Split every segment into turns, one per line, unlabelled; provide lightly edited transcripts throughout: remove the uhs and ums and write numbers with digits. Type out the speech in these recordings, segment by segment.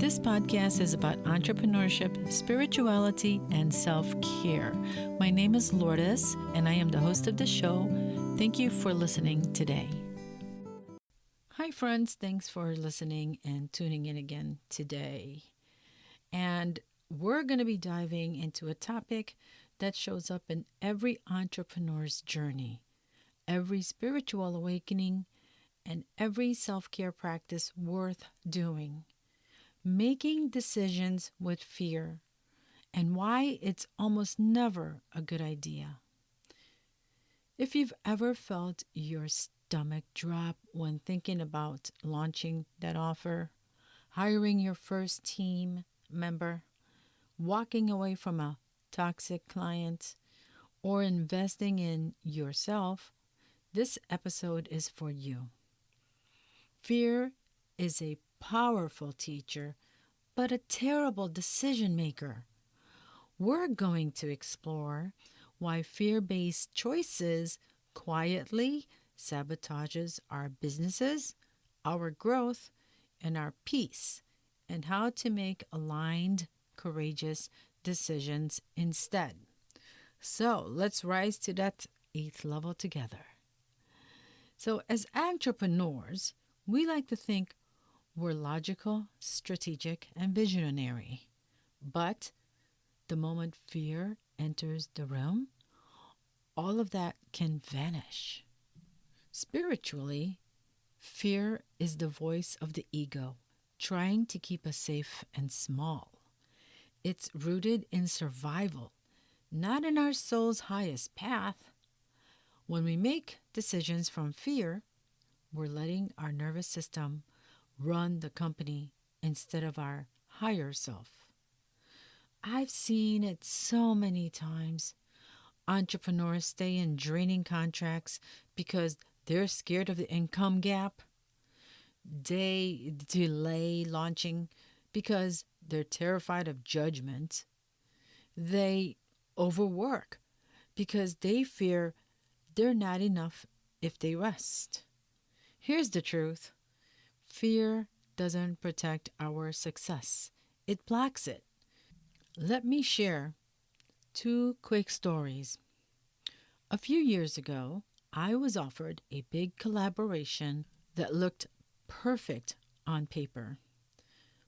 This podcast is about entrepreneurship, spirituality, and self-care. My name is Lourdes, and I am the host of the show. Thank you for listening today. Hi, friends. Thanks for listening and tuning in again today. And we're going to be diving into a topic that shows up in every entrepreneur's journey, every spiritual awakening, and every self-care practice worth doing. Making decisions with fear, and why it's almost never a good idea. If you've ever felt your stomach drop when thinking about launching that offer, hiring your first team member, walking away from a toxic client, or investing in yourself, this episode is for you. Fear is a powerful teacher, but a terrible decision maker. We're going to explore why fear-based choices quietly sabotages our businesses, our growth, and our peace, and how to make aligned, courageous decisions instead. So let's rise to that 8th level together. So as entrepreneurs, we like to think we're logical, strategic, and visionary. But the moment fear enters the room, all of that can vanish. Spiritually, fear is the voice of the ego, trying to keep us safe and small. It's rooted in survival, not in our soul's highest path. When we make decisions from fear, we're letting our nervous system run the company instead of our higher self. I've seen it so many times. Entrepreneurs stay in draining contracts because they're scared of the income gap. They delay launching because they're terrified of judgment. They overwork because they fear they're not enough if they rest. Here's the truth. Fear doesn't protect our success. It blocks it. Let me share 2 quick stories. A few years ago, I was offered a big collaboration that looked perfect on paper.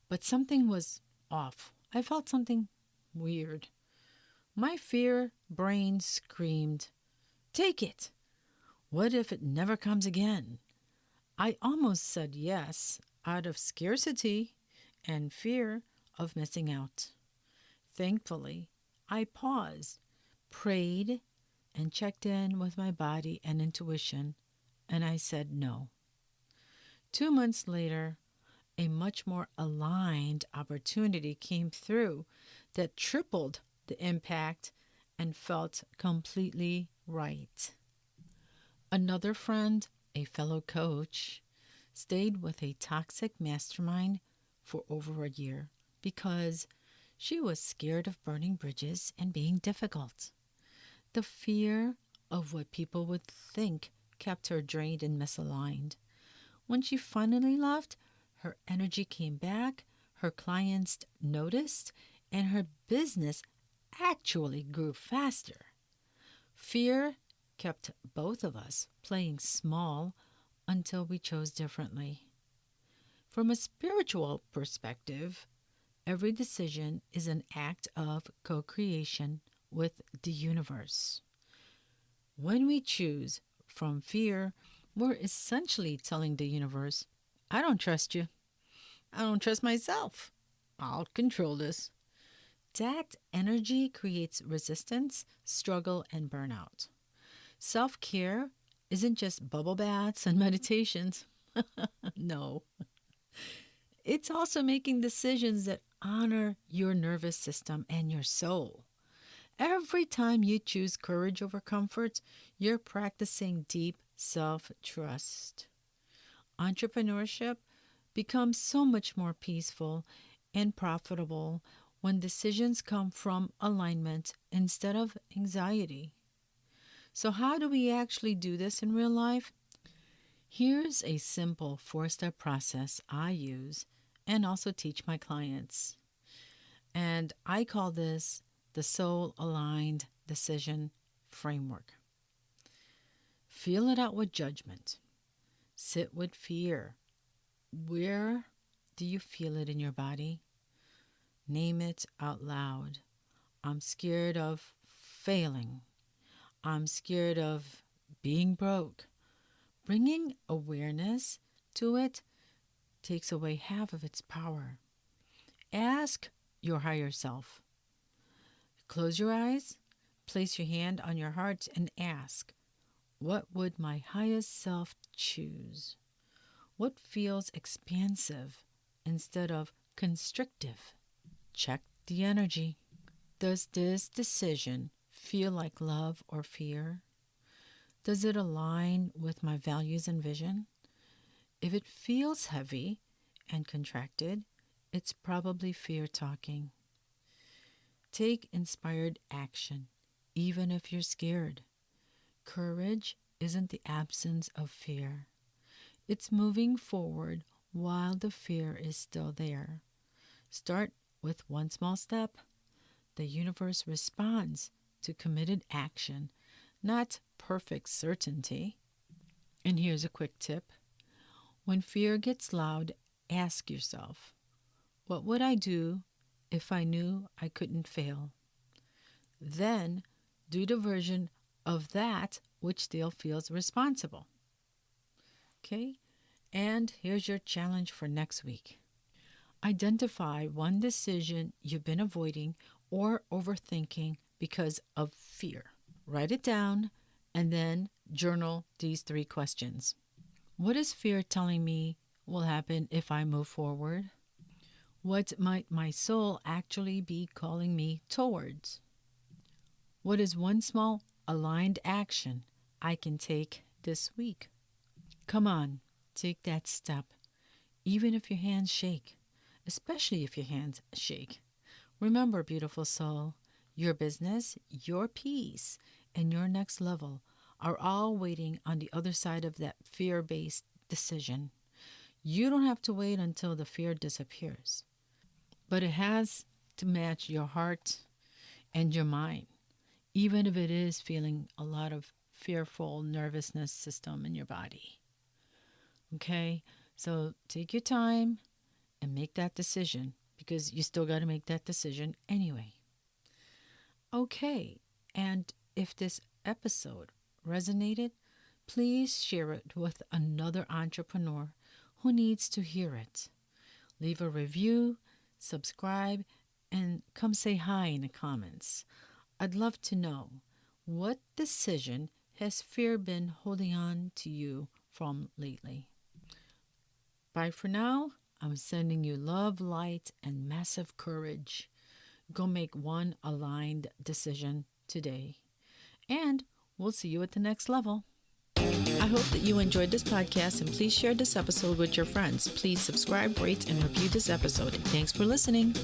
But something was off. I felt something weird. My fear brain screamed, "Take it! What if it never comes again?" I almost said yes out of scarcity and fear of missing out. Thankfully, I paused, prayed, and checked in with my body and intuition, and I said no. 2 months later, a much more aligned opportunity came through that tripled the impact and felt completely right. Another friend, a fellow coach, stayed with a toxic mastermind for over a year because she was scared of burning bridges and being difficult. The fear of what people would think kept her drained and misaligned. When she finally left, her energy came back, her clients noticed, and her business actually grew faster. Fear kept both of us playing small until we chose differently. From a spiritual perspective, every decision is an act of co-creation with the universe. When we choose from fear, we're essentially telling the universe, "I don't trust you. I don't trust myself. I'll control this." That energy creates resistance, struggle, and burnout. Self-care isn't just bubble baths and meditations. No. It's also making decisions that honor your nervous system and your soul. Every time you choose courage over comfort, you're practicing deep self-trust. Entrepreneurship becomes so much more peaceful and profitable when decisions come from alignment instead of anxiety. So how do we actually do this in real life? Here's a simple 4-step process I use and also teach my clients. And I call this the soul aligned decision framework. Feel it out with judgment. Sit with fear. Where do you feel it in your body? Name it out loud. I'm scared of failing. I'm scared of being broke. Bringing awareness to it takes away half of its power. Ask your higher self. Close your eyes, place your hand on your heart, and ask, what would my highest self choose? What feels expansive instead of constrictive? Check the energy. Does this decision feel like love or fear? Does it align with my values and vision? If it feels heavy and contracted, it's probably fear talking. Take inspired action, even if you're scared. Courage isn't the absence of fear. It's moving forward while the fear is still there. Start with one small step. The universe responds to committed action, not perfect certainty. And here's a quick tip. When fear gets loud, ask yourself, what would I do if I knew I couldn't fail? Then do the version of that which still feels responsible. Okay? And here's your challenge for next week. Identify one decision you've been avoiding or overthinking because of fear. Write it down and then journal these 3 questions. What is fear telling me will happen if I move forward? What might my soul actually be calling me towards? What is one small aligned action I can take this week? Come on, take that step, even if your hands shake, especially if your hands shake. Remember, beautiful soul, your business, your peace, and your next level are all waiting on the other side of that fear-based decision. You don't have to wait until the fear disappears, but it has to match your heart and your mind, even if it is feeling a lot of fearful nervousness system in your body. Okay, so take your time and make that decision because you still got to make that decision anyway. Okay, and if this episode resonated, please share it with another entrepreneur who needs to hear it. Leave a review, subscribe, and come say hi in the comments. I'd love to know, what decision has fear been holding on to you from lately? Bye for now. I'm sending you love, light, and massive courage. Go make one aligned decision today. And we'll see you at the next level. I hope that you enjoyed this podcast, and please share this episode with your friends. Please subscribe, rate, and review this episode. Thanks for listening.